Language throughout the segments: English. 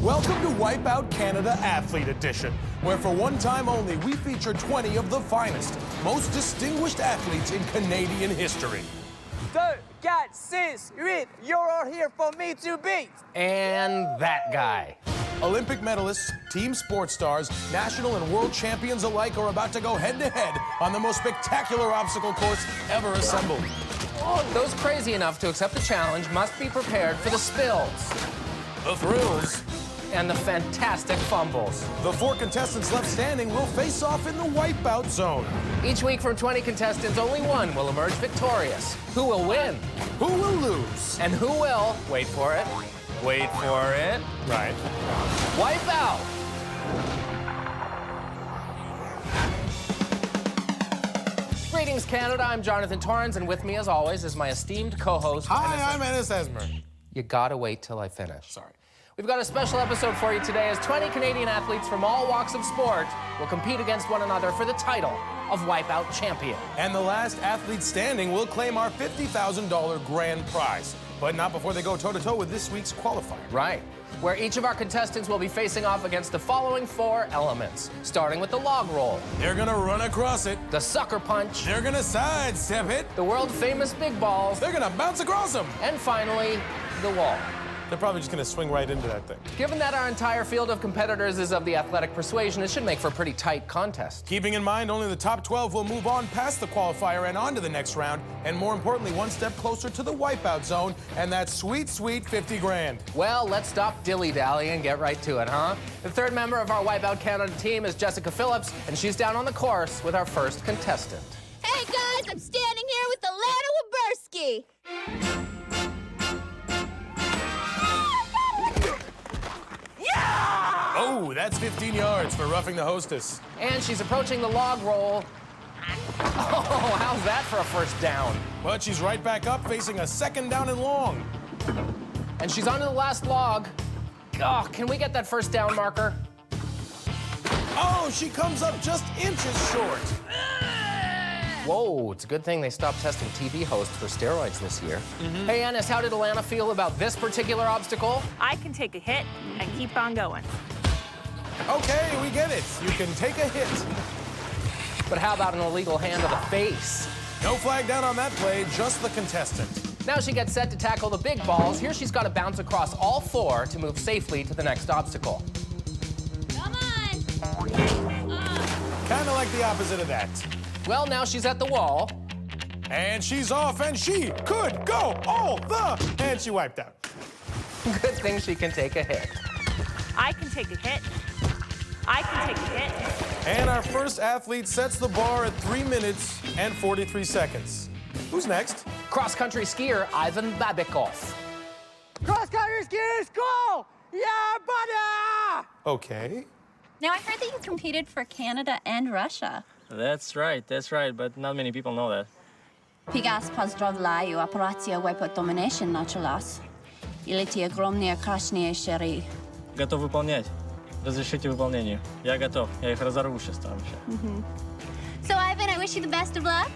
Welcome to Wipeout Canada Athlete Edition, where for one time only we feature 20 of the finest, most distinguished athletes in Canadian history. 2, 4, 6, 8, you're all here for me to beat. And that guy. Olympic medalists, team sports stars, national and world champions alike are about to go head-to-head on the most spectacular obstacle course ever assembled. Those crazy enough to accept the challenge must be prepared for the spills. The thrills. And the fantastic fumbles. The 4 contestants left standing will face off in the Wipeout zone. Each week from 20 contestants, only one will emerge victorious. Who will win? Who will lose? And who will, wait for it, Right. wipe out. Greetings, Canada. I'm Jonathan Torrens, and with me, as always, is my esteemed co-host. Hi, I'm Ennis Esmer. You gotta wait till I finish. Sorry. We've got a special episode for you today as 20 Canadian athletes from all walks of sport will compete against one another for the title of Wipeout Champion. And the last athlete standing will claim our $50,000 grand prize. But not before they go toe-to-toe with this week's qualifier. Right, where each of our contestants will be facing off against the following 4 elements, starting with the log roll. They're gonna run across it. The sucker punch. They're gonna sidestep it. The world-famous big balls. They're gonna bounce across them. And finally, the wall. They're probably just gonna swing right into that thing. Given that our entire field of competitors is of the athletic persuasion, it should make for a pretty tight contest. Keeping in mind, only the top 12 will move on past the qualifier and on to the next round, and more importantly, one step closer to the wipeout zone, and that sweet, sweet 50 grand. Well, let's stop dilly-dally and get right to it, huh? The third member of our Wipeout Canada team is Jessica Phillips, and she's down on the course with our first contestant. Hey guys, I'm standing here with Alana Waberski. Oh, that's 15 yards for roughing the hostess. And she's approaching the log roll. Oh, how's that for a first down? But she's right back up, facing a second down and long. And she's onto the last log. Oh, can we get that first down marker? Oh, she comes up just inches short. Whoa, it's a good thing they stopped testing TV hosts for steroids this year. Hey, Ennis, how did Alana feel about this particular obstacle? I can take a hit and keep on going. Okay, we get it. You can take a hit. But how about an illegal hand to the face? No flag down on that play, just the contestant. Now she gets set to tackle the big balls. Here she's got to bounce across all 4 to move safely to the next obstacle. Come on. Kind of like the opposite of that. Well, now she's at the wall. And she's off, and she could go all the... And she wiped out. Good thing she can take a hit. I can take a hit. I can take a hit. And our first athlete sets the bar at 3 minutes and 43 seconds. Who's next? Cross-country skier Ivan Babikov. Cross-country skiers, go! Yeah, buddy! Okay. Now, I heard that you competed for Canada and Russia. That's right, but not many people know that. Pigas pozdravляю операция Wipeout Domination началась. И эти огромные красные шары. Готов выполнять. Разрешите выполнению. Я готов. Я их разорву сейчас там еще. So, Ivan, I wish you the best of luck.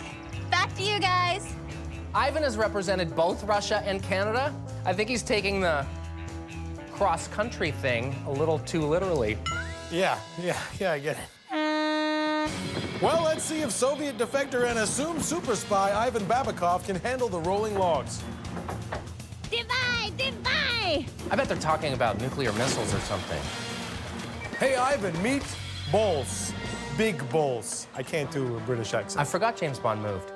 Back to you guys. Ivan has represented both Russia and Canada. I think he's taking the cross-country thing a little too literally. Yeah, I get it. Well, let's see if Soviet defector and assumed super spy Ivan Babikov can handle the rolling logs. Divide! I bet they're talking about nuclear missiles or something. Hey, Ivan, meet Bowles. Big Bowles. I can't do a British accent. I forgot James Bond moved.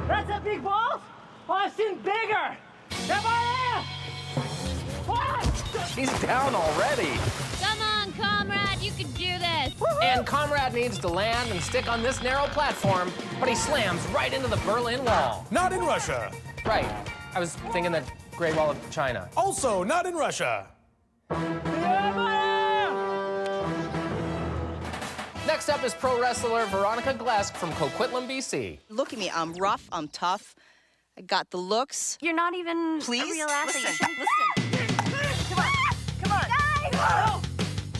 That's a big ball? Oh, I've seen bigger. He's down already. Come on, comrade, you can do this. And Comrade needs to land and stick on this narrow platform, but he slams right into the Berlin Wall. Not in Russia. Right. I was thinking the Great Wall of China. Also not in Russia. Next up is pro wrestler Veronica Glesk from Coquitlam, BC. Look at me, I'm rough, I'm tough. I got the looks. You're not even Please, a real athlete. listen, Come on. Guys!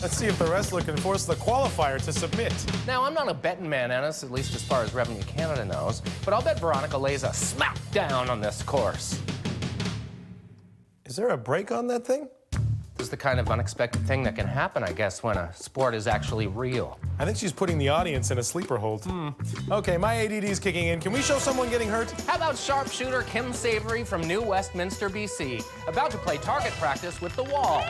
Let's see if the wrestler can force the qualifier to submit. Now, I'm not a betting man, Ennis, at least as far as Revenue Canada knows, but I'll bet Veronica lays a smack down on this course. Is there a brake on that thing? This is the kind of unexpected thing that can happen, I guess, when a sport is actually real. I think she's putting the audience in a sleeper hold. Okay, my ADD's kicking in. Can we show someone getting hurt? How about sharpshooter Kim Savory from New Westminster, BC, about to play target practice with the wall?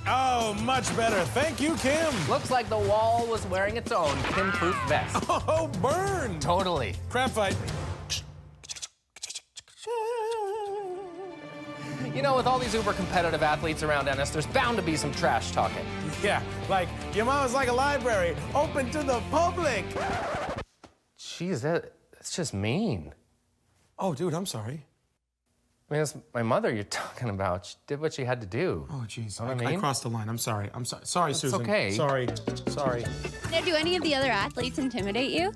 Oh, much better. Thank you, Kim. Looks like the wall was wearing its own Kim-proof vest. Oh, burn. Totally. Crap fight. You know, with all these uber competitive athletes around Ennis, there's bound to be some trash talking. Yeah, like, your mama's like a library, open to the public. Jeez, that's just mean. Oh, dude, I'm sorry. I mean, it's my mother you're talking about. She did what she had to do. Oh, jeez. Know what I mean? I crossed the line. I'm sorry. I'm sorry. Sorry, Susan. okay. Sorry. Sorry. Now, do any of the other athletes intimidate you?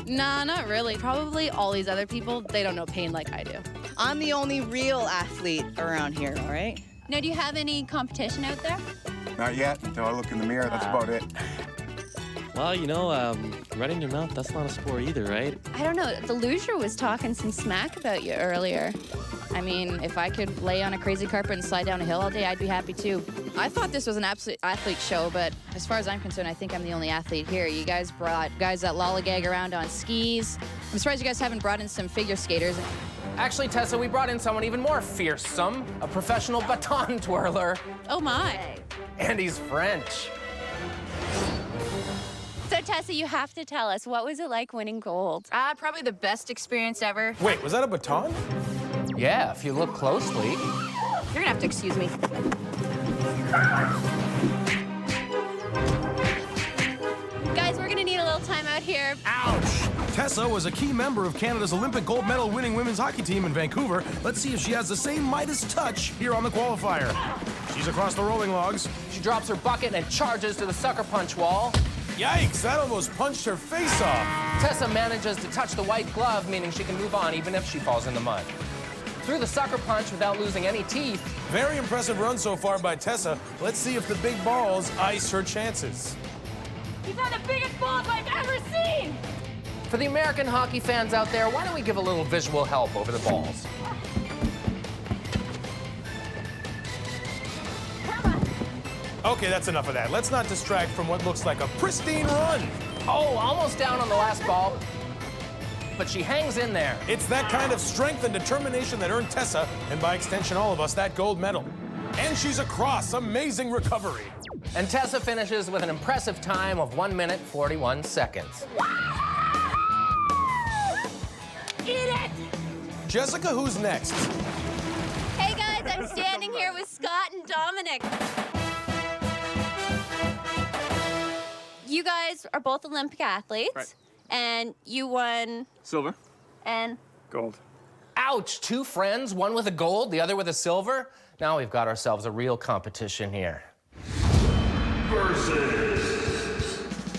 Nah, not really. Probably all these other people, they don't know pain like I do. I'm the only real athlete around here, all right? Now, do you have any competition out there? Not yet, until I look in the mirror. That's about it. Well, you know, running your mouth, that's not a sport either, right? I don't know. The loser was talking some smack about you earlier. I mean, if I could lay on a crazy carpet and slide down a hill all day, I'd be happy too. I thought this was an absolute athlete show, but as far as I'm concerned, I think I'm the only athlete here. You guys brought guys that lollygag around on skis. I'm surprised you guys haven't brought in some figure skaters. Actually, Tessa, we brought in someone even more fearsome, a professional baton twirler. Oh my. And he's French. So, Tessa, you have to tell us, what was it like winning gold? Probably the best experience ever. Wait, was that a baton? Yeah, if you look closely. You're gonna have to excuse me. Guys, we're gonna need a little time out here. Ouch! Tessa was a key member of Canada's Olympic gold medal winning women's hockey team in Vancouver. Let's see if she has the same Midas touch here on the qualifier. She's across the rolling logs. She drops her bucket and charges to the sucker punch wall. Yikes, that almost punched her face off. Tessa manages to touch the white glove, meaning she can move on even if she falls in the mud. Through the sucker punch without losing any teeth. Very impressive run so far by Tessa. Let's see if the big balls ice her chances. These are the biggest balls I've ever seen! For the American hockey fans out there, why don't we give a little visual help over the balls? Okay, that's enough of that. Let's not distract from what looks like a pristine run. Oh, almost down on the last ball, but she hangs in there. It's that kind of strength and determination that earned Tessa, and by extension all of us, that gold medal. And she's across. Amazing recovery. And Tessa finishes with an impressive time of 1 minute, 41 seconds. Eat it! Jessica, who's next? Hey, guys, I'm standing here with Scott and Dominic. You guys are both Olympic athletes. Right. And you won... Silver. And... Gold. Ouch, 2 friends, one with a gold, the other with a silver. Now we've got ourselves a real competition here.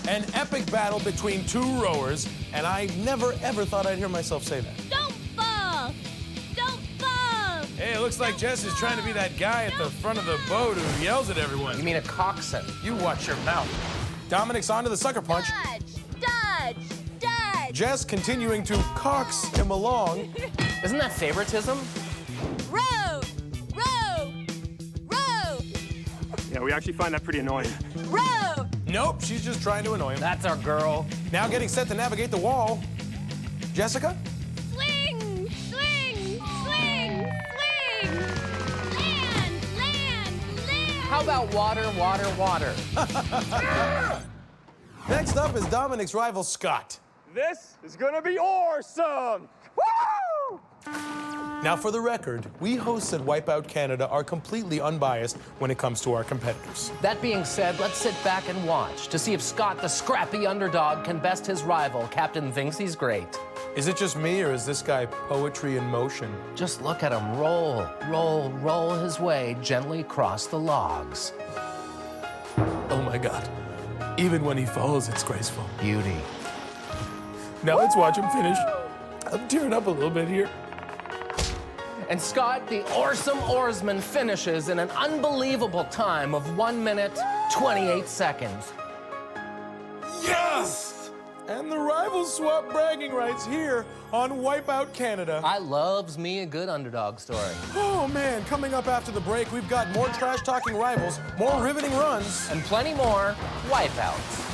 An epic battle between 2 rowers, and I never ever thought I'd hear myself say that. Don't fall! Don't fall! Hey, it looks like Jess is trying to be that guy at the front of the boat who yells at everyone. You mean a coxswain? You watch your mouth. Dominic's onto the sucker punch. Dodge! Dodge! Dodge! Jess continuing to cox him along. Isn't that favoritism? Row! Row! Row! Yeah, we actually find that pretty annoying. Row! Nope, she's just trying to annoy him. That's our girl. Now getting set to navigate the wall. Jessica? Swing! Swing! Swing! Swing! Land! Land! Land! How about water, water, water? Next up is Dominic's rival, Scott. This is gonna be awesome! Woo! Now, for the record, we hosts at Wipeout Canada are completely unbiased when it comes to our competitors. That being said, let's sit back and watch to see if Scott, the scrappy underdog, can best his rival. Captain thinks he's great. Is it just me, or is this guy poetry in motion? Just look at him roll, roll, roll his way gently across the logs. Oh my God. Even when he falls, it's graceful. Beauty. Now let's watch him finish. I'm tearing up a little bit here. And Scott, the awesome oarsman, finishes in an unbelievable time of 1 minute, 28 seconds. Yes! And the rivals swap bragging rights here on Wipeout Canada. I loves me a good underdog story. Oh man, coming up after the break, we've got more trash-talking rivals, more riveting runs, And plenty more wipeouts.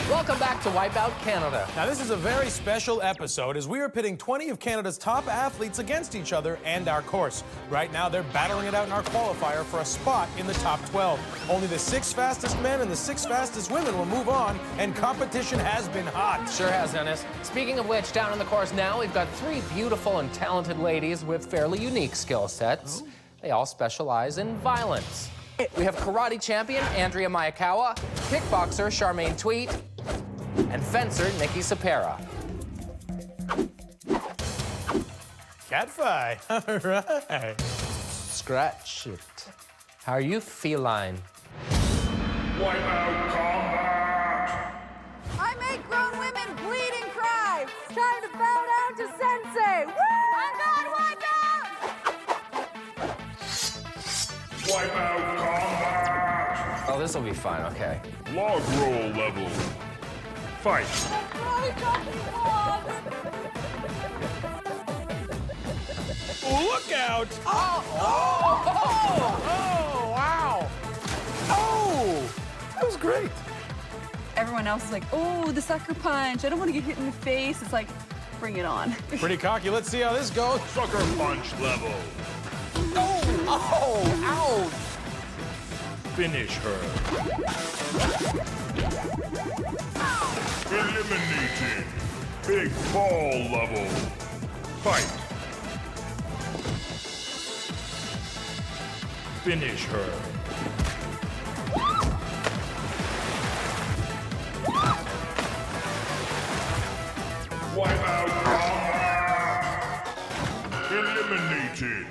Welcome back to Wipeout Canada. Now, this is a very special episode as we are pitting 20 of Canada's top athletes against each other and our course. Right now, they're battling it out in our qualifier for a spot in the top 12. Only the 6 fastest men and the 6 fastest women will move on, and competition has been hot. Sure has, Dennis. Speaking of which, down on the course now, we've got 3 beautiful and talented ladies with fairly unique skill sets. They all specialize in violence. We have karate champion Andrea Mayakawa, kickboxer Charmaine Tweet, and fencer Nikki Sapera. Cat fight. All right. Scratch it. How are you feline? Wipeout combat! I make grown women bleed and cry. It's time to bow down to Sensei. Woo! On God, wipeout! Wipeout combat! Oh, this will be fine, okay. Log roll level. Fight. Look out! Oh, wow! Oh, that was great. Everyone else is like, oh, the sucker punch. I don't want to get hit in the face. It's like, bring it on. Pretty cocky. Let's see how this goes. Sucker punch level. Oh, ouch! Finish her. Eliminated. Big ball level. Fight. Finish her. Wipeout combat. Eliminated.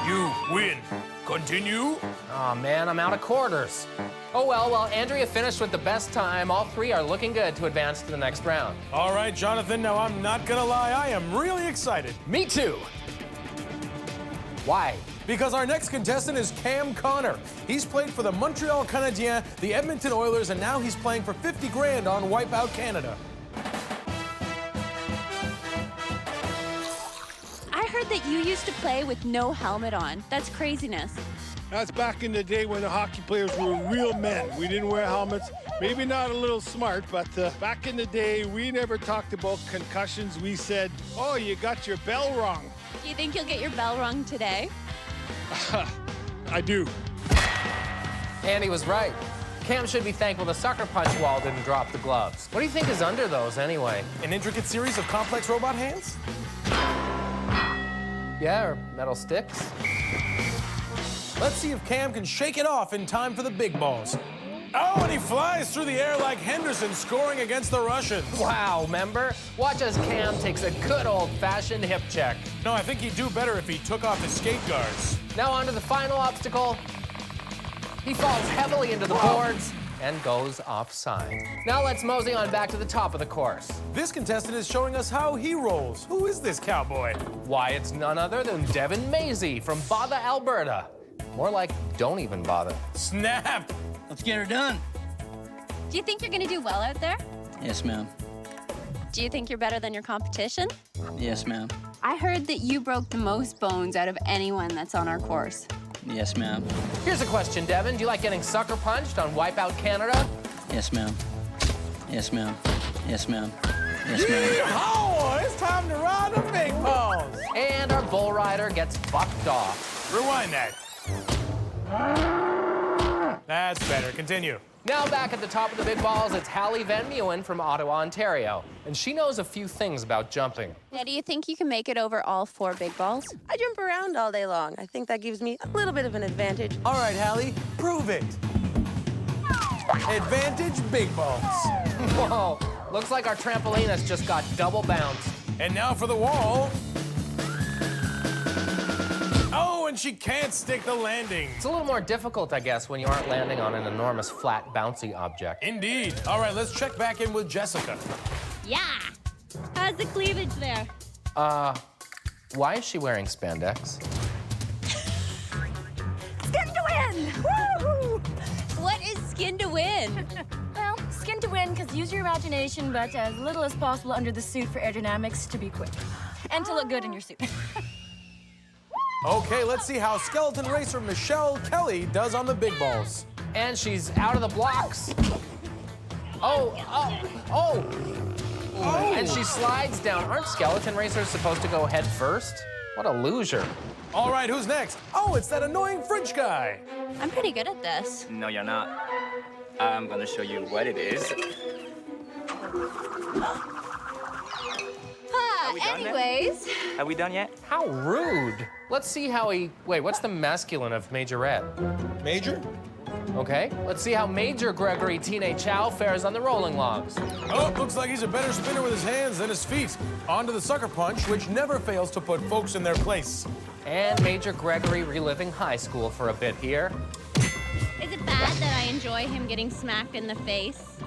You win. Continue. Oh man, I'm out of quarters. Oh well, while Andrea finished with the best time, all 3 are looking good to advance to the next round. All right, Jonathan, now I'm not gonna lie, I am really excited. Me too. Why? Because our next contestant is Cam Connor. He's played for the Montreal Canadiens, the Edmonton Oilers, and now he's playing for 50 grand on Wipeout Canada. I heard that you used to play with no helmet on. That's craziness. That's back in the day when the hockey players were real men. We didn't wear helmets. Maybe not a little smart, but back in the day, we never talked about concussions. We said, oh, you got your bell wrong. Do you think you'll get your bell rung today? I do. Andy was right. Cam should be thankful the sucker punch wall didn't drop the gloves. What do you think is under those anyway? An intricate series of complex robot hands? Yeah, or metal sticks? Let's see if Cam can shake it off in time for the big balls. Oh, and he flies through the air like Henderson scoring against the Russians. Wow, member? Watch as Cam takes a good old-fashioned hip check. No, I think he'd do better if he took off his skate guards. Now on to the final obstacle. He falls heavily into the boards and goes offside. Now let's mosey on back to the top of the course. This contestant is showing us how he rolls. Who is this cowboy? Why, it's none other than Devin Mazie from Botha, Alberta. More like, don't even bother. Snap! Let's get her done. Do you think you're gonna do well out there? Yes, ma'am. Do you think you're better than your competition? Yes, ma'am. I heard that you broke the most bones out of anyone that's on our course. Yes, ma'am. Here's a question, Devin. Do you like getting sucker punched on Wipeout Canada? Yes, ma'am. Yes, ma'am. Yes, ma'am. Yes, ma'am. Yeehaw! It's time to ride the big balls. And our bull rider gets bucked off. Rewind that. That's better. Continue. Now back at the top of the big balls, it's Hallie Van Meeuwen from Ottawa, Ontario. And she knows a few things about jumping. Now, do you think you can make it over all 4 big balls? I jump around all day long. I think that gives me a little bit of an advantage. All right, Hallie, prove it. Advantage big balls. Whoa, looks like our trampoline has just got double bounced. And now for the wall. Oh, and she can't stick the landing. It's a little more difficult, I guess, when you aren't landing on an enormous, flat, bouncy object. Indeed. All right, let's check back in with Jessica. Yeah. How's the cleavage there? Why is she wearing spandex? Skin to win! Woo! What is skin to win? Well, skin to win, because use your imagination, but as little as possible under the suit for aerodynamics to be quick. And to look good in your suit. Okay, let's see how skeleton racer Michelle Kelly does on the big balls. And she's out of the blocks. Oh. And she slides down. Aren't skeleton racers supposed to go head first? What a loser. All right, who's next? Oh, it's that annoying French guy. I'm pretty good at this. No, you're not. I'm gonna show you what it is. Anyways. Are we done yet? How rude. Let's see how he... Wait, what's the masculine of Majorette? Major? Okay, let's see how Major Gregory Teenage Chow fares on the rolling logs. Oh, looks like he's a better spinner with his hands than his feet. On to the sucker punch, which never fails to put folks in their place. And Major Gregory reliving high school for a bit here. Is it bad that I enjoy him getting smacked in the face?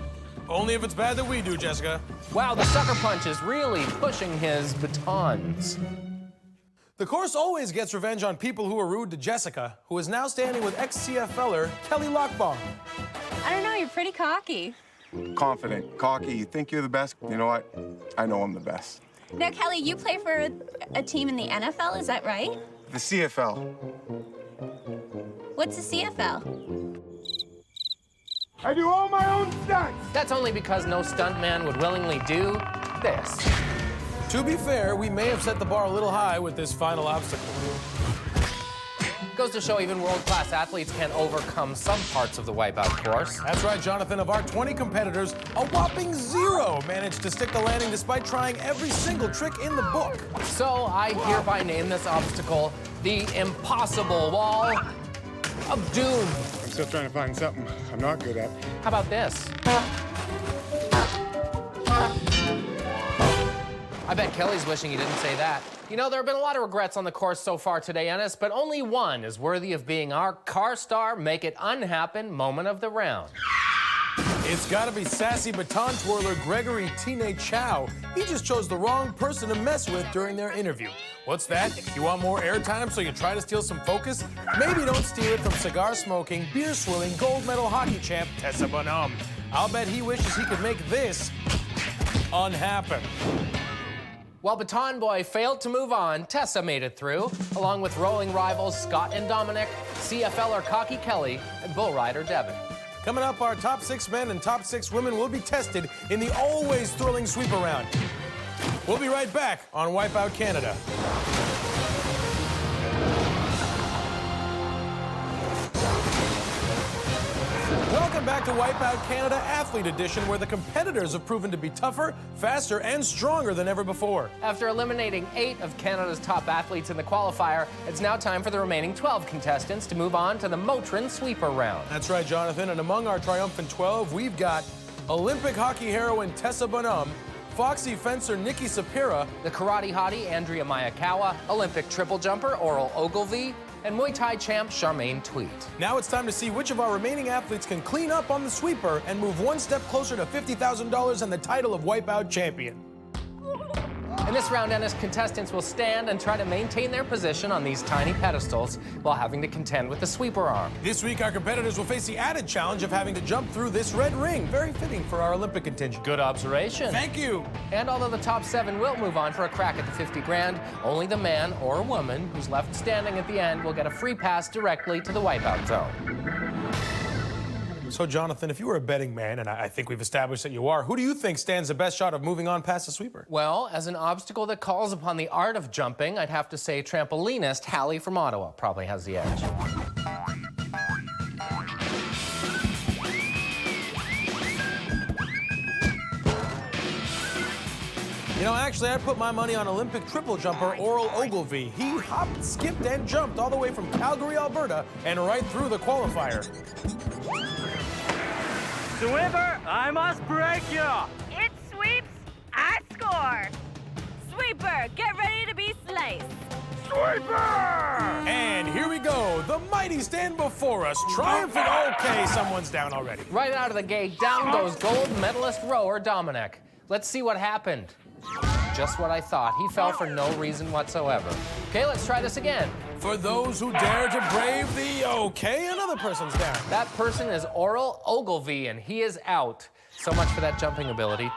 Only if it's bad that we do, Jessica. Wow, the sucker punch is really pushing his batons. The course always gets revenge on people who are rude to Jessica, who is now standing with ex-CFLer Kelly Lockbaum. I don't know, you're pretty cocky. Confident, cocky, you think you're the best? You know what? I know I'm the best. Now, Kelly, you play for a team in the NFL, is that right? The CFL. What's the CFL? I do all my own stunts! That's only because no stuntman would willingly do this. To be fair, we may have set the bar a little high with this final obstacle. Goes to show even world-class athletes can overcome some parts of the Wipeout course. That's right, Jonathan. Of our 20 competitors, a whopping 0 managed to stick the landing despite trying every single trick in the book. So I hereby name this obstacle the Impossible Wall of Doom. I'm still trying to find something I'm not good at. How about this? I bet Kelly's wishing he didn't say that. You know, there have been a lot of regrets on the course so far today, Ennis, but only one is worthy of being our car star make it unhappen moment of the round. It's gotta be sassy Baton Twirler Gregory Teenage Chow. He just chose the wrong person to mess with during their interview. What's that? You want more airtime so you try to steal some focus? Maybe don't steal it from cigar-smoking, beer-swilling, gold medal hockey champ Tessa Bonhomme. I'll bet he wishes he could make this unhappen. While Baton Boy failed to move on, Tessa made it through, along with rolling rivals Scott and Dominic, CFLer Cocky Kelly, and bull rider Devin. Coming up, our top 6 men and top 6 women will be tested in the always thrilling sweep around. We'll be right back on Wipeout Canada. Welcome back to Wipeout Canada Athlete Edition, where the competitors have proven to be tougher, faster, and stronger than ever before. After eliminating 8 of Canada's top athletes in the qualifier, it's now time for the remaining 12 contestants to move on to the Motrin sweeper round. That's right, Jonathan, and among our triumphant 12, we've got Olympic hockey heroine Tessa Bonhomme, Foxy fencer Nikki Sapira, the karate hottie Andrea Mayakawa, Olympic triple jumper Oral Ogilvie, and Muay Thai champ Charmaine Tweet. Now it's time to see which of our remaining athletes can clean up on the sweeper and move one step closer to $50,000 and the title of Wipeout Champion. In this round, Ennis, contestants will stand and try to maintain their position on these tiny pedestals while having to contend with the sweeper arm. This week, our competitors will face the added challenge of having to jump through this red ring. Very fitting for our Olympic contingent. Good observation. Thank you. And although the top 7 will move on for a crack at the 50 grand, only the man or woman who's left standing at the end will get a free pass directly to the Wipeout zone. So, Jonathan, if you were a betting man, and I think we've established that you are, who do you think stands the best shot of moving on past the sweeper? Well, as an obstacle that calls upon the art of jumping, I'd have to say trampolinist Hallie from Ottawa probably has the edge. You know, actually, I put my money on Olympic triple jumper Oral Ogilvie. He hopped, skipped, and jumped all the way from Calgary, Alberta, and right through the qualifier. Sweeper, I must break you. It sweeps, I score. Sweeper, get ready to be sliced. Sweeper! And here we go. The mighty stand before us, triumphant. Okay, someone's down already. Right out of the gate, down goes gold medalist rower Dominic. Let's see what happened. just what I thought. He fell for no reason whatsoever. Okay, let's try this again. For those who dare to brave the okay, another person's down. That person is Oral Ogilvy, and he is out. So much for that jumping ability.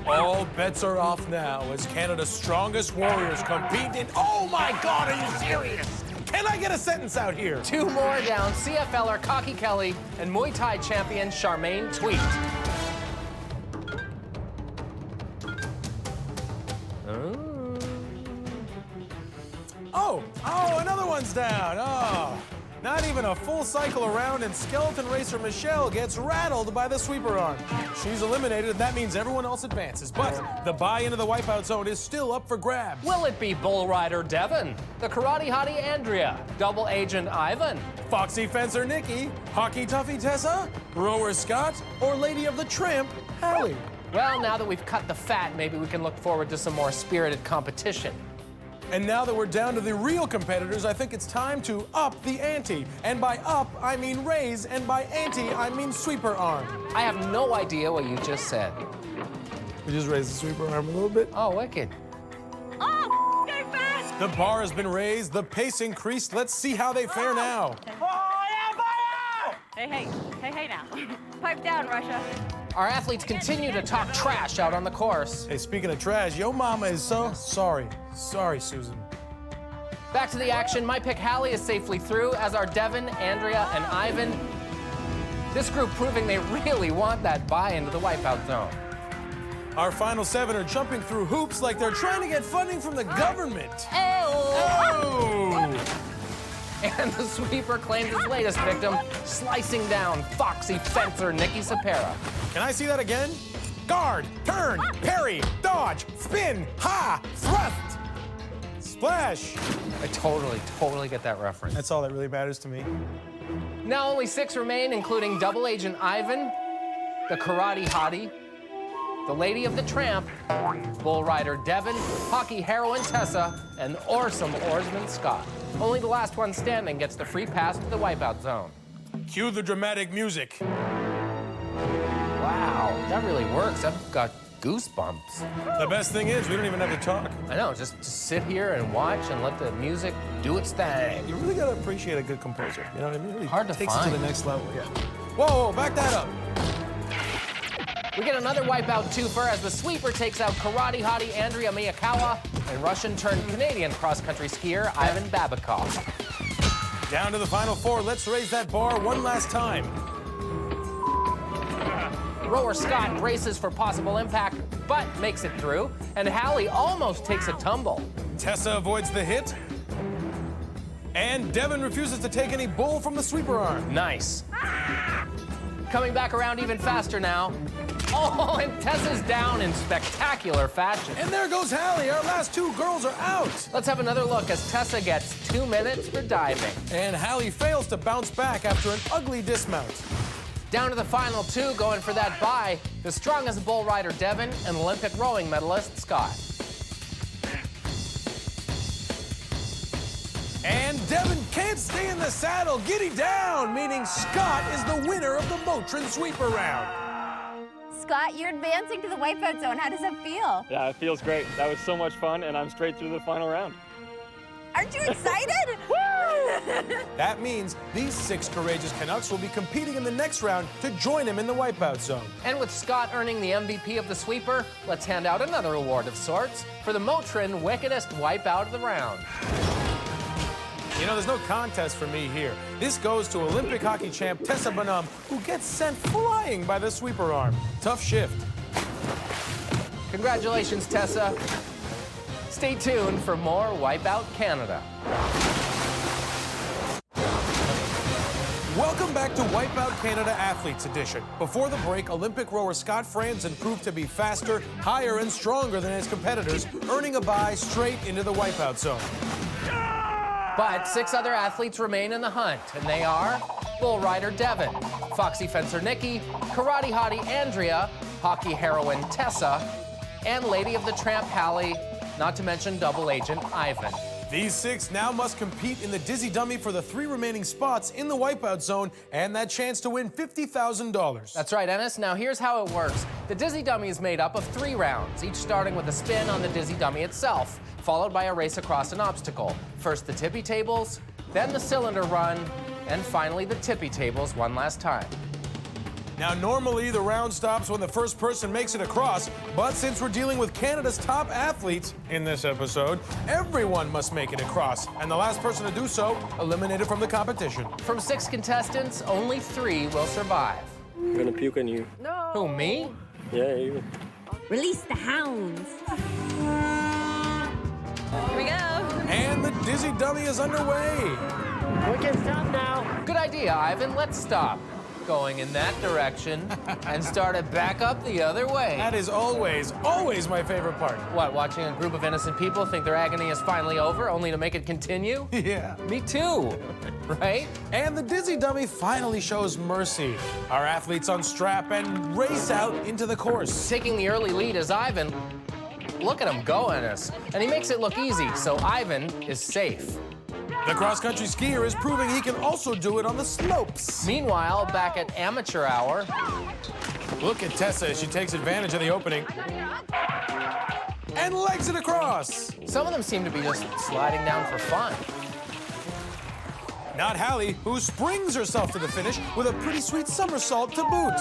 All bets are off now as Canada's strongest warriors compete in... Oh my God, are you serious? Can I get a sentence out here? 2 more down, CFLer Cocky Kelly and Muay Thai champion Charmaine Tweet. Oh, another one's down. Oh, not even a full cycle around, and skeleton racer Michelle gets rattled by the sweeper arm. She's eliminated, and that means everyone else advances. But the buy into the wipeout zone is still up for grabs. Will it be Bull Rider Devin, the Karate Hottie Andrea, Double Agent Ivan, Foxy Fencer Nikki, Hockey Tuffy Tessa, Rower Scott, or Lady of the Tramp Hallie? Well, now that we've cut the fat, maybe we can look forward to some more spirited competition. And now that we're down to the real competitors, I think it's time to up the ante. And by up, I mean raise, and by ante, I mean sweeper arm. I have no idea what you just said. We just raised the sweeper arm a little bit. Oh, wicked. Oh, go fast! The bar has been raised, the pace increased. Let's see how they fare now. Hey now. Pipe down, Russia. Our athletes continue to talk trash out on the course. Hey, speaking of trash, yo mama is so sorry. Sorry, Susan. Back to the action. My pick Hallie is safely through, as are Devin, Andrea, and Ivan. This group proving they really want that buy into the wipeout zone. Our final 7 are jumping through hoops like they're trying to get funding from the government. Oh! And the sweeper claims his latest victim, slicing down Foxy Fencer Nikki Sapera. Can I see that again? Guard, turn, parry, dodge, spin, ha, thrust, splash. I totally get that reference. That's all that really matters to me. Now only 6 remain, including Double Agent Ivan, the Karate Hottie, the Lady of the Tramp, Bull Rider Devin, Hockey Heroine Tessa, and Awesome Oarsman Scott. Only the last one standing gets the free pass to the wipeout zone. Cue the dramatic music. Wow, that really works. I've got goosebumps. The best thing is we don't even have to talk. I know, just sit here and watch and let the music do its thing. You really gotta appreciate a good composer. You know what I mean? Really hard to takes find. it to the next level. Yeah. Whoa, back that up. We get another wipeout twofer as the sweeper takes out Karate Hottie Andrea Miyakawa and Russian-turned-Canadian cross-country skier Ivan Babikov. Down to the final 4. Let's raise that bar one last time. Rower Scott braces for possible impact, but makes it through, and Hallie almost takes a tumble. Tessa avoids the hit, and Devin refuses to take any bull from the sweeper arm. Nice. Coming back around even faster now. Oh, and Tessa's down in spectacular fashion. And there goes Hallie. Our last 2 girls are out. Let's have another look as Tessa gets 2 minutes for diving. And Hallie fails to bounce back after an ugly dismount. Down to the final 2, going for that bye, the strongest bull rider Devin and Olympic rowing medalist Scott. And Devin can't stay in the saddle. Giddy down, meaning Scott is the winner of the Motrin sweeper round. Scott, you're advancing to the wipeout zone. How does that feel? Yeah, it feels great. That was so much fun, and I'm straight through the final round. Aren't you excited? That means these 6 courageous Canucks will be competing in the next round to join him in the wipeout zone. And with Scott earning the MVP of the sweeper, let's hand out another award of sorts for the Motrin wickedest wipeout of the round. You know, there's no contest for me here. This goes to Olympic hockey champ Tessa Bonhomme, who gets sent flying by the sweeper arm. Tough shift. Congratulations, Tessa. Stay tuned for more Wipeout Canada. Welcome back to Wipeout Canada Athletes Edition. Before the break, Olympic rower Scott Franzen proved to be faster, higher, and stronger than his competitors, earning a bye straight into the wipeout zone. But 6 other athletes remain in the hunt, and they are Bull Rider Devin, Foxy Fencer Nikki, Karate Hottie Andrea, Hockey Heroine Tessa, and Lady of the Tramp Hallie, not to mention Double Agent Ivan. These 6 now must compete in the Dizzy Dummy for the 3 remaining spots in the Wipeout Zone and that chance to win $50,000. That's right, Ennis. Now here's how it works. The Dizzy Dummy is made up of 3 rounds, each starting with a spin on the Dizzy Dummy itself, followed by a race across an obstacle. First the tippy tables, then the cylinder run, and finally the tippy tables one last time. Now, normally the round stops when the first person makes it across, but since we're dealing with Canada's top athletes in this episode, everyone must make it across, and the last person to do so, eliminated from the competition. From 6 contestants, only 3 will survive. I'm gonna puke on you. No. Who, me? Yeah, you. Release the hounds. Here we go. And the Dizzy Dummy is underway. We can stop now. Good idea, Ivan. Let's stop going in that direction and start it back up the other way. That is always, always my favorite part. What, watching a group of innocent people think their agony is finally over, only to make it continue? Yeah. Me too, right? And the Dizzy Dummy finally shows mercy. Our athletes unstrap and race out into the course. Taking the early lead is Ivan. Look at him go, Ennis. And he makes it look easy, so Ivan is safe. The cross-country skier is proving he can also do it on the slopes. Meanwhile, back at amateur hour, look at Tessa as she takes advantage of the opening and legs it across. some of them seem to be just sliding down for fun. Not Hallie, who springs herself to the finish with a pretty sweet somersault to boot.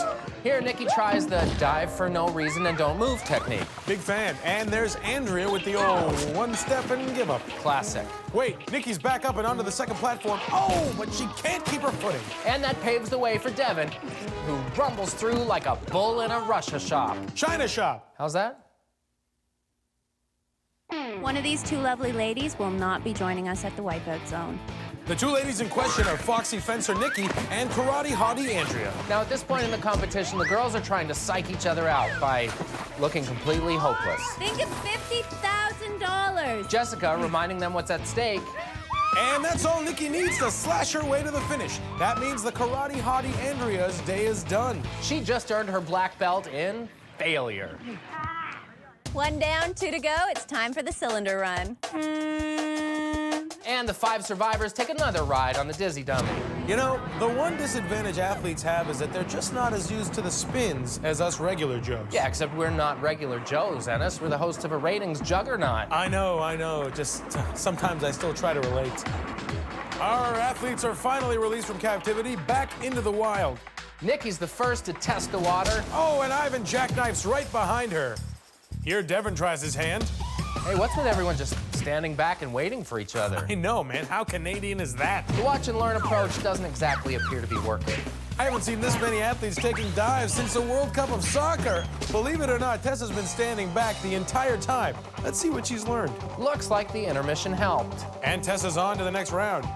Here, Nikki tries the dive for no reason and don't move technique. Big fan. And there's Andrea with the old one step and give up. Classic. Wait, Nikki's back up and onto the second platform. Oh, but she can't keep her footing. And that paves the way for Devin, who rumbles through like a bull in a Russia shop. China shop. How's that? One of these 2 lovely ladies will not be joining us at the Wipeout Zone. The 2 ladies in question are Foxy Fencer Nikki and Karate Hottie Andrea. Now, at this point in the competition, the girls are trying to psych each other out by looking completely hopeless. Think of $50,000. Jessica reminding them what's at stake. And that's all Nikki needs to slash her way to the finish. That means the Karate Hottie Andrea's day is done. She just earned her black belt in failure. 1 down, 2 to go. It's time for the cylinder run. And the 5 survivors take another ride on the Dizzy Dummy. You know, the one disadvantage athletes have is that they're just not as used to the spins as us regular Joes. Yeah, except we're not regular Joes, Ennis. We're the hosts of a ratings juggernaut. I know. Just sometimes I still try to relate. Our athletes are finally released from captivity back into the wild. Nikki's the first to test the water. Oh, and Ivan jackknifes right behind her. Here, Devin tries his hand. Hey, what's with everyone just standing back and waiting for each other? I know, man. How Canadian is that? The watch and learn approach doesn't exactly appear to be working. I haven't seen this many athletes taking dives since the World Cup of Soccer. Believe it or not, Tessa's been standing back the entire time. Let's see what she's learned. Looks like the intermission helped. And Tessa's on to the next round.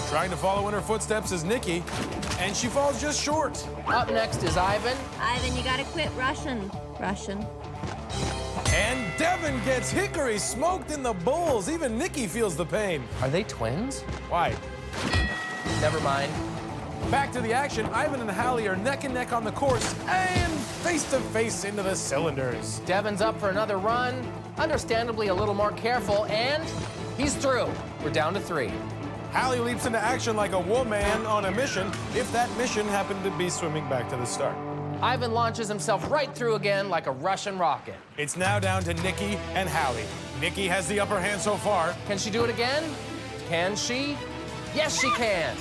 Trying to follow in her footsteps is Nikki, and she falls just short. Up next is Ivan. Ivan, you gotta quit rushing. And Devin gets hickory smoked in the bulls. Even Nikki feels the pain. Are they twins? Why? Never mind. Back to the action. Ivan and Hallie are neck and neck on the course and face to face into the cylinders. Devin's up for another run. Understandably a little more careful, and he's through. We're down to 3. Hallie leaps into action like a woman on a mission, if that mission happened to be swimming back to the start. Ivan launches himself right through again like a Russian rocket. It's now down to Nikki and Hallie. Nikki has the upper hand so far. Can she do it again? Can she? Yes, she can.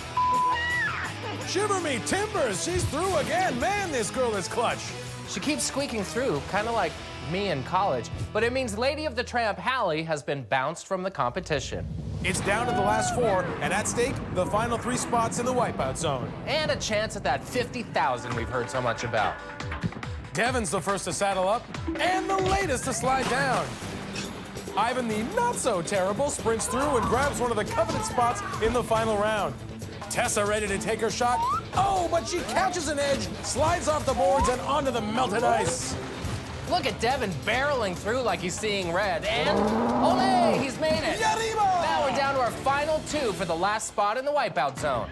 Shiver me timbers, she's through again. Man, this girl is clutch. She keeps squeaking through, kind of like me in college, but it means Lady of the Tramp Hallie has been bounced from the competition. It's down to the last 4, and at stake, the final 3 spots in the Wipeout Zone. And a chance at that 50,000 we've heard so much about. Devin's the first to saddle up, and the latest to slide down. Ivan, the not-so-terrible, sprints through and grabs one of the coveted spots in the final round. Tessa ready to take her shot. Oh, but she catches an edge, slides off the boards and onto the melted ice. Look at Devin barreling through like he's seeing red, and ole, he's made it. Yarimo! Now we're down to our final 2 for the last spot in the Wipeout Zone.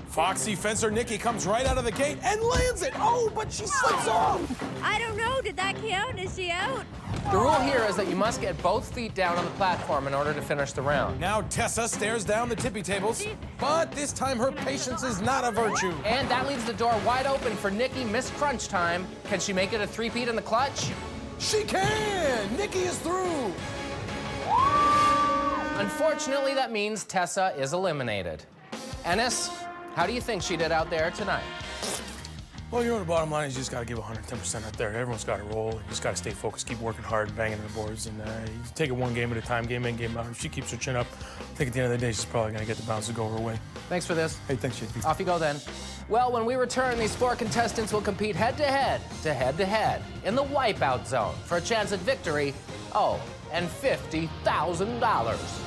Foxy Fencer Nikki comes right out of the gate and lands it. Oh, but she slips off. I don't know. Did that count? Is she out? The rule here is that you must get both feet down on the platform in order to finish the round. Now Tessa stares down the tippy tables, but this time her patience is not a virtue. And that leaves the door wide open for Nikki. Miss crunch time. Can she make it a three-peat in the clutch? She can! Nikki is through! Unfortunately, that means Tessa is eliminated. Ennis, how do you think she did out there tonight? Well, you know, the bottom line is you just got to give 110% out there. Everyone's got to roll. You just got to stay focused, keep working hard, banging the boards, and you take it one game at a time, game in, game out. If she keeps her chin up, I think at the end of the day, she's probably going to get the bounce to go her way. Thanks for this. Hey, thanks, JP. Off you go then. Well, when we return, these 4 contestants will compete head-to-head in the Wipeout Zone for a chance at victory, and $50,000.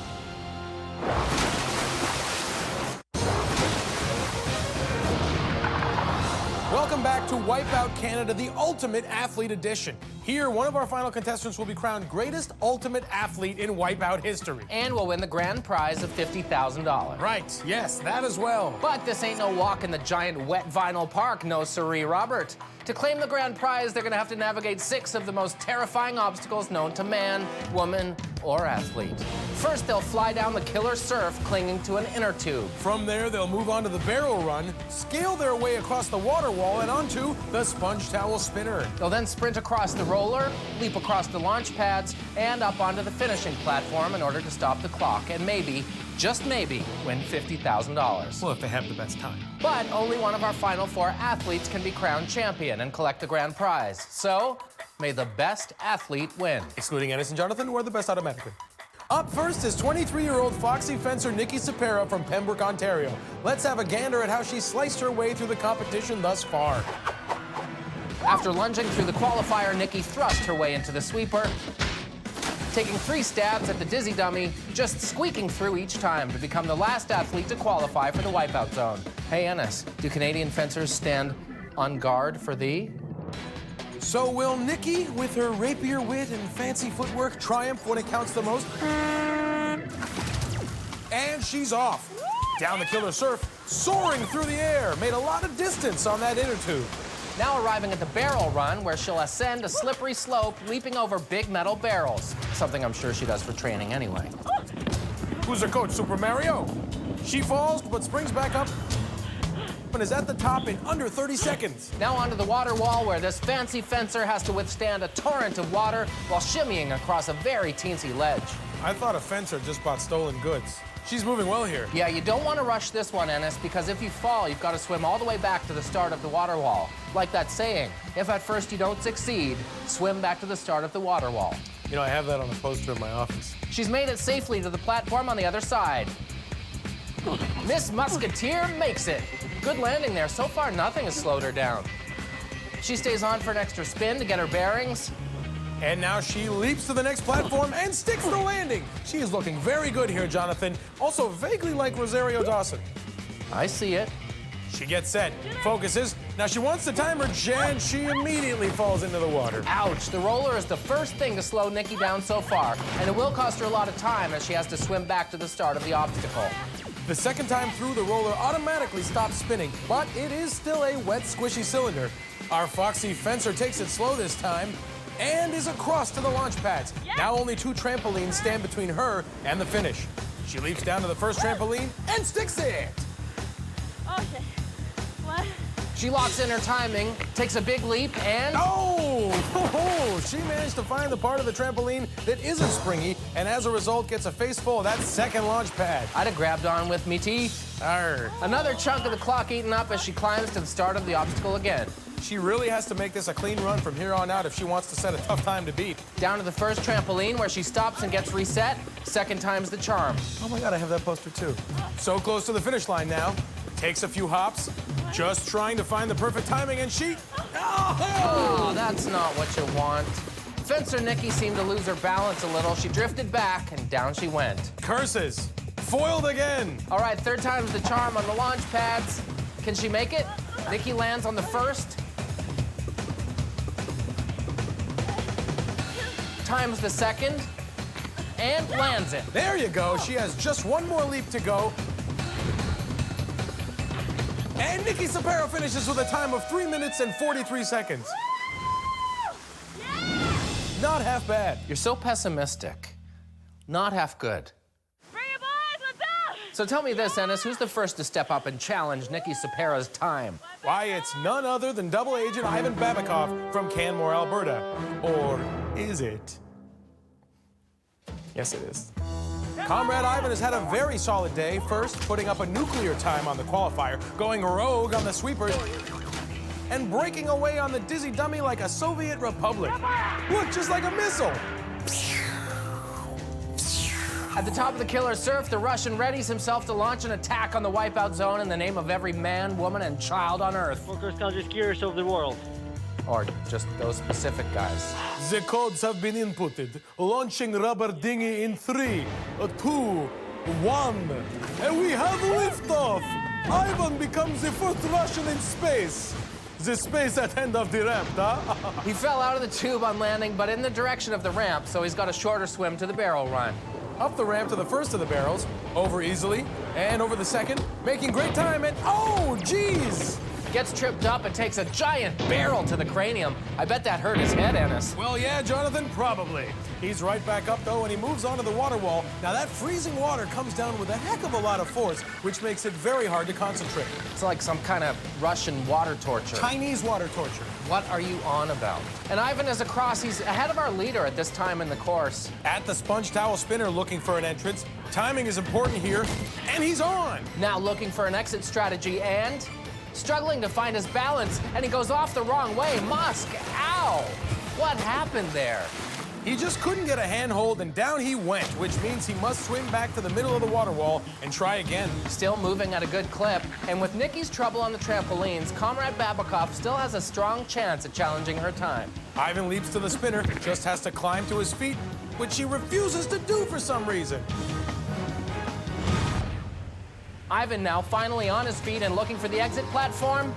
Welcome back to Wipeout Canada, the Ultimate Athlete Edition. Here, one of our final contestants will be crowned greatest ultimate athlete in Wipeout history. And will win the grand prize of $50,000. Right, yes, that as well. But this ain't no walk in the giant wet vinyl park, no siree, Robert. To claim the grand prize, they're gonna have to navigate 6 of the most terrifying obstacles known to man, woman, or athlete. First, they'll fly down the killer surf clinging to an inner tube. From there, they'll move on to the barrel run, scale their way across the water wall, and onto the sponge towel spinner. They'll then sprint across the roller, leap across the launch pads, and up onto the finishing platform in order to stop the clock and maybe, just maybe, win $50,000. Well, if they have the best time. But only one of our final 4 athletes can be crowned champion and collect the grand prize. So, may the best athlete win. Excluding Ennis and Jonathan, who are the best automatically. Up first is 23-year-old Foxy fencer Nikki Sapera from Pembroke, Ontario. Let's have a gander at how she sliced her way through the competition thus far. After lunging through the qualifier, Nikki thrust her way into the sweeper, taking 3 stabs at the dizzy dummy, just squeaking through each time to become the last athlete to qualify for the Wipeout Zone. Hey, Ennis, do Canadian fencers stand on guard for thee? So will Nikki, with her rapier wit and fancy footwork, triumph when it counts the most? And she's off. Down the killer surf, soaring through the air, made a lot of distance on that inner tube. Now arriving at the barrel run, where she'll ascend a slippery slope, leaping over big metal barrels. Something I'm sure she does for training anyway. Who's her coach, Super Mario? She falls, but springs back up and is at the top in under 30 seconds. Now onto the water wall, where this fancy fencer has to withstand a torrent of water while shimmying across a very teensy ledge. I thought a fencer just bought stolen goods. She's moving well here. Yeah, you don't want to rush this one, Ennis, because if you fall, you've got to swim all the way back to the start of the water wall. Like that saying, if at first you don't succeed, swim back to the start of the water wall. You know, I have that on a poster in my office. She's made it safely to the platform on the other side. Miss Musketeer makes it. Good landing there. So far, nothing has slowed her down. She stays on for an extra spin to get her bearings. And now she leaps to the next platform and sticks the landing. She is looking very good here, Jonathan. Also vaguely like Rosario Dawson. I see it. She gets set, focuses. Now she wants to time her, and she immediately falls into the water. Ouch, the roller is the first thing to slow Nikki down so far, and it will cost her a lot of time as she has to swim back to the start of the obstacle. The second time through, the roller automatically stops spinning, but it is still a wet, squishy cylinder. Our Foxy fencer takes it slow this time and is across to the launch pads. Yes. Now only 2 trampolines stand between her and the finish. She leaps down to the first trampoline and sticks it. Okay. What? She locks in her timing, takes a big leap, and... Oh! She managed to find the part of the trampoline that isn't springy, and as a result gets a face full of that second launch pad. I'd have grabbed on with me teeth. Arr. Another chunk of the clock eaten up as she climbs to the start of the obstacle again. She really has to make this a clean run from here on out if she wants to set a tough time to beat. Down to the first trampoline, where she stops and gets reset. Second time's the charm. Oh my God, I have that poster too. So close to the finish line now. Takes a few hops, just trying to find the perfect timing, and she... Oh, that's not what you want. Fencer Nikki seemed to lose her balance a little. She drifted back, and down she went. Curses. Foiled again. All right, third time's the charm on the launch pads. Can she make it? Nikki lands on the first. Times the second, and lands it. There you go. She has just one more leap to go. And Nikki Sapera finishes with a time of 3 minutes and 43 seconds. Not not half bad. You're so pessimistic. Not half good. Bring it, boys! Let's go! So tell me this, Ennis, who's the first to step up and challenge Nikki Sapera's time? Why, it's none other than double agent Ivan Babikoff from Canmore, Alberta. Or is it? Yes, it is. Comrade Ivan has had a very solid day. First, putting up a nuclear time on the qualifier, going rogue on the sweepers, and breaking away on the dizzy dummy like a Soviet republic. Look, just like a missile. At the top of the killer surf, the Russian readies himself to launch an attack on the wipeout zone in the name of every man, woman, and child on Earth. Focus skiers of the world. Or just those specific guys. The codes have been inputted. Launching rubber dinghy in 3, 2, 1. And we have liftoff. Ivan becomes the first Russian in space. The space at end of the ramp, huh? He fell out of the tube on landing, but in the direction of the ramp, so he's got a shorter swim to the barrel run. Up the ramp to the first of the barrels, over easily, and over the second, making great time, and oh, geez! Gets tripped up and takes a giant barrel to the cranium. I bet that hurt his head, Ennis. Well, yeah, Jonathan, probably. He's right back up, though, and he moves onto the water wall. Now, that freezing water comes down with a heck of a lot of force, which makes it very hard to concentrate. It's like some kind of Russian water torture. Chinese water torture. What are you on about? And Ivan is across. He's ahead of our leader at this time in the course. At the sponge towel spinner looking for an entrance. Timing is important here, and he's on. Now looking for an exit strategy and struggling to find his balance, and he goes off the wrong way. Musk, ow! What happened there? He just couldn't get a handhold, and down he went, which means he must swim back to the middle of the water wall and try again. Still moving at a good clip, and with Nikki's trouble on the trampolines, Comrade Babikoff still has a strong chance at challenging her time. Ivan leaps to the spinner, just has to climb to his feet, which he refuses to do for some reason. Ivan now finally on his feet and looking for the exit platform.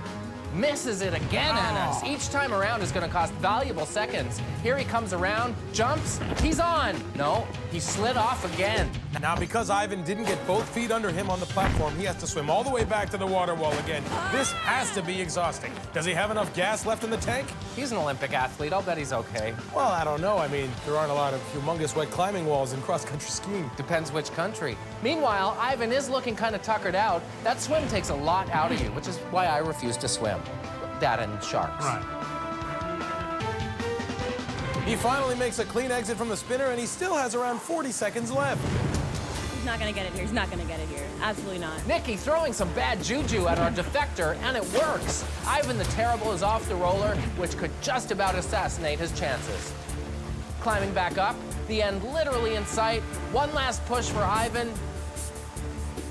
Misses it again, Ennis. Each time around is going to cost valuable seconds. Here he comes around, jumps, he's on. No, he slid off again. Now, because Ivan didn't get both feet under him on the platform, he has to swim all the way back to the water wall again. This has to be exhausting. Does he have enough gas left in the tank? He's an Olympic athlete. I'll bet he's okay. Well, I don't know. I mean, there aren't a lot of humongous wet climbing walls in cross-country skiing. Depends which country. Meanwhile, Ivan is looking kind of tuckered out. That swim takes a lot out of you, which is why I refuse to swim. That and sharks. Right. He finally makes a clean exit from the spinner, and he still has around 40 seconds left. He's not gonna get it here. He's not gonna get it here. Absolutely not. Nikki throwing some bad juju at our defector, and it works. Ivan the Terrible is off the roller, which could just about assassinate his chances. Climbing back up, the end literally in sight. One last push for Ivan.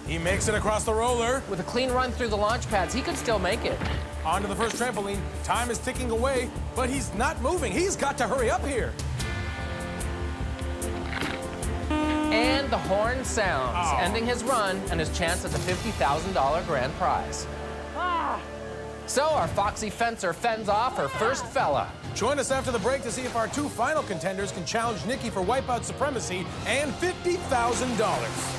He makes it across the roller. With a clean run through the launch pads, he could still make it. Onto the first trampoline. Time is ticking away, but he's not moving. He's got to hurry up here. And the horn sounds, ending his run and his chance at the $50,000 grand prize. So our foxy fencer fends off her first fella. Join us after the break to see if our two final contenders can challenge Nikki for wipeout supremacy and $50,000.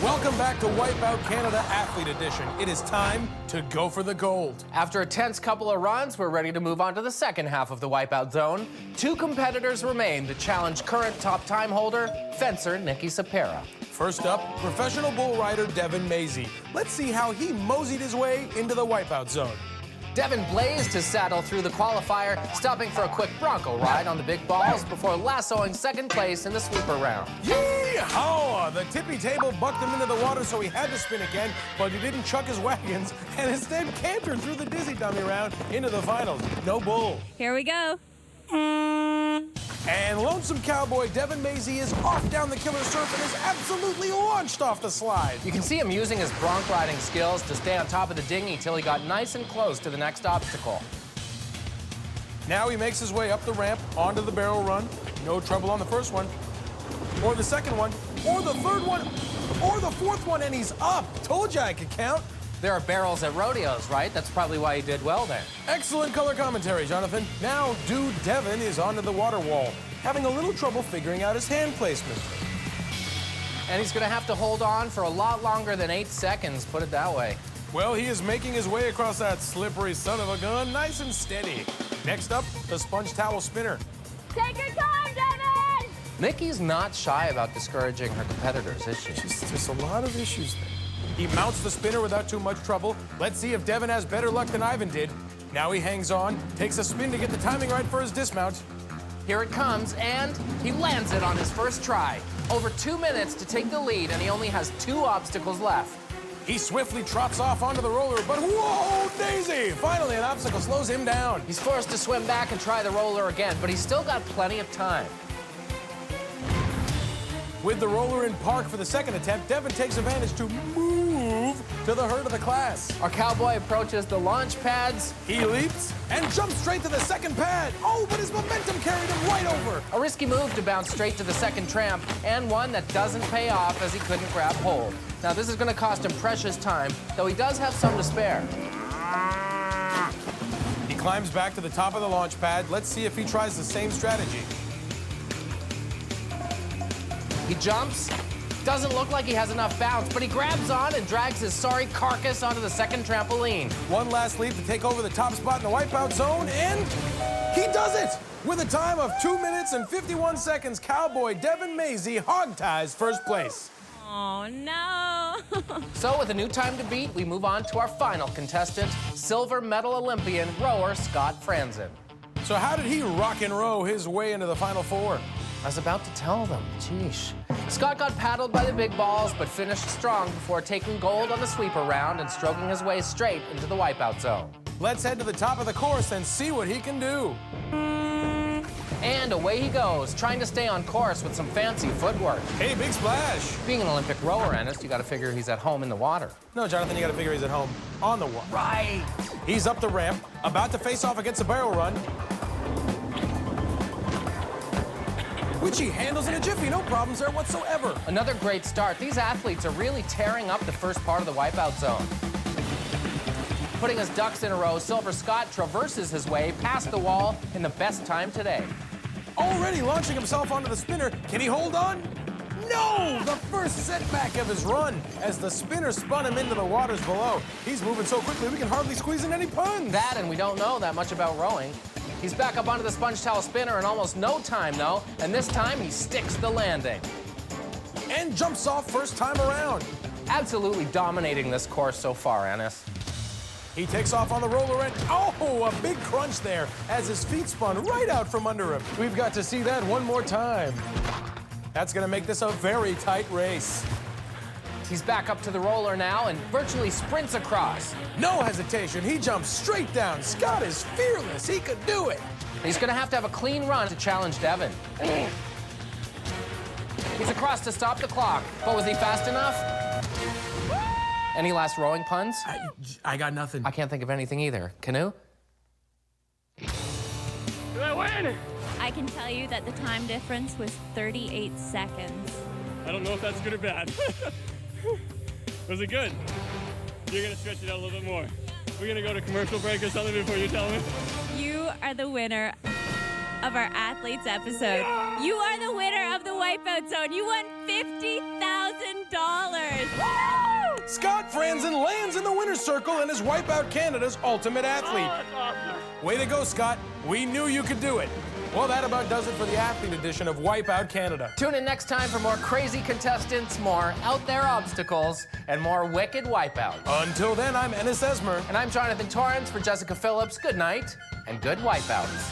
Welcome back to Wipeout Canada Athlete Edition. It is time to go for the gold. After a tense couple of runs, we're ready to move on to the second half of the Wipeout Zone. Two competitors remain to challenge current top time holder, fencer Nikki Sapera. First up, professional bull rider Devin Mazie. Let's see how he moseyed his way into the Wipeout Zone. Devin blazed his saddle through the qualifier, stopping for a quick Bronco ride on the big balls before lassoing second place in the sweeper round. Yee-haw! The tippy table bucked him into the water, so he had to spin again, but he didn't chuck his wagons, and instead cantered through the dizzy dummy round into the finals. No bull. Here we go. And lonesome cowboy Devin Mazie is off down the killer surf and is absolutely launched off the slide. You can see him using his bronc riding skills to stay on top of the dinghy till he got nice and close to the next obstacle. Now he makes his way up the ramp onto the barrel run. No trouble on the first one, or the second one, or the third one, or the fourth one, and he's up. Told you I could count. There are barrels at rodeos, right? That's probably why he did well there. Excellent color commentary, Jonathan. Now, Dude Devin is onto the water wall, having a little trouble figuring out his hand placement. And he's gonna have to hold on for a lot longer than 8 seconds, put it that way. Well, he is making his way across that slippery son of a gun, nice and steady. Next up, the sponge towel spinner. Take your time, Devin! Nikki's not shy about discouraging her competitors, is she? Just a lot of issues there. He mounts the spinner without too much trouble. Let's see if Devin has better luck than Ivan did. Now he hangs on, takes a spin to get the timing right for his dismount. Here it comes, and he lands it on his first try. Over 2 minutes to take the lead, and he only has 2 obstacles left. He swiftly trots off onto the roller, but whoa, Daisy! Finally, an obstacle slows him down. He's forced to swim back and try the roller again, but he's still got plenty of time. With the roller in park for the second attempt, Devin takes advantage to move to the herd of the class. Our cowboy approaches the launch pads. He leaps and jumps straight to the second pad. Oh, but his momentum carried him right over. A risky move to bounce straight to the second tramp, and one that doesn't pay off as he couldn't grab hold. Now, this is going to cost him precious time, though he does have some to spare. He climbs back to the top of the launch pad. Let's see if he tries the same strategy. He jumps. Doesn't look like he has enough bounce, but he grabs on and drags his sorry carcass onto the second trampoline. One last leap to take over the top spot in the wipeout zone, and he does it! With a time of 2 minutes and 51 seconds, cowboy Devin Mazie hog-ties first place. Oh, no. So with a new time to beat, we move on to our final contestant, silver medal Olympian rower Scott Franzen. So how did he rock and row his way into the Final Four? I was about to tell them. Sheesh. Scott got paddled by the big balls, but finished strong before taking gold on the sweeper round and stroking his way straight into the wipeout zone. Let's head to the top of the course and see what he can do. And away he goes, trying to stay on course with some fancy footwork. Hey, big splash. Being an Olympic rower, Ennis, you gotta figure he's at home in the water. No, Jonathan, you gotta figure he's at home on the water. Right. He's up the ramp, about to face off against a barrel run, which he handles in a jiffy, no problems there whatsoever. Another great start. These athletes are really tearing up the first part of the wipeout zone. Putting his ducks in a row, Silver Scott traverses his way past the wall in the best time today. Already launching himself onto the spinner. Can he hold on? No! The first setback of his run as the spinner spun him into the waters below. He's moving so quickly we can hardly squeeze in any puns. That, and we don't know that much about rowing. He's back up onto the sponge towel spinner in almost no time, though, and this time he sticks the landing. And jumps off first time around. Absolutely dominating this course so far, Ennis. He takes off on the roller and, oh, a big crunch there as his feet spun right out from under him. We've got to see that one more time. That's gonna make this a very tight race. He's back up to the roller now and virtually sprints across. No hesitation, he jumps straight down. Scott is fearless, he could do it. He's gonna have to have a clean run to challenge Devin. He's across to stop the clock, but was he fast enough? Any last rowing puns? I got nothing. I can't think of anything either. Canoe? Did I win? I can tell you that the time difference was 38 seconds. I don't know if that's good or bad. Was it good? You're gonna stretch it out a little bit more. We're gonna go to commercial break or something before you tell me? You are the winner of our athletes episode. You are the winner of the Wipeout Zone. You won $50,000. Scott Franzen lands in the winner's circle and is Wipeout Canada's ultimate athlete. Way to go, Scott. We knew you could do it. Well, that about does it for the athlete edition of Wipeout Canada. Tune in next time for more crazy contestants, more out there obstacles, and more wicked wipeout. Until then, I'm Ennis Esmer. And I'm Jonathan Torrance for Jessica Phillips. Good night and good wipeouts.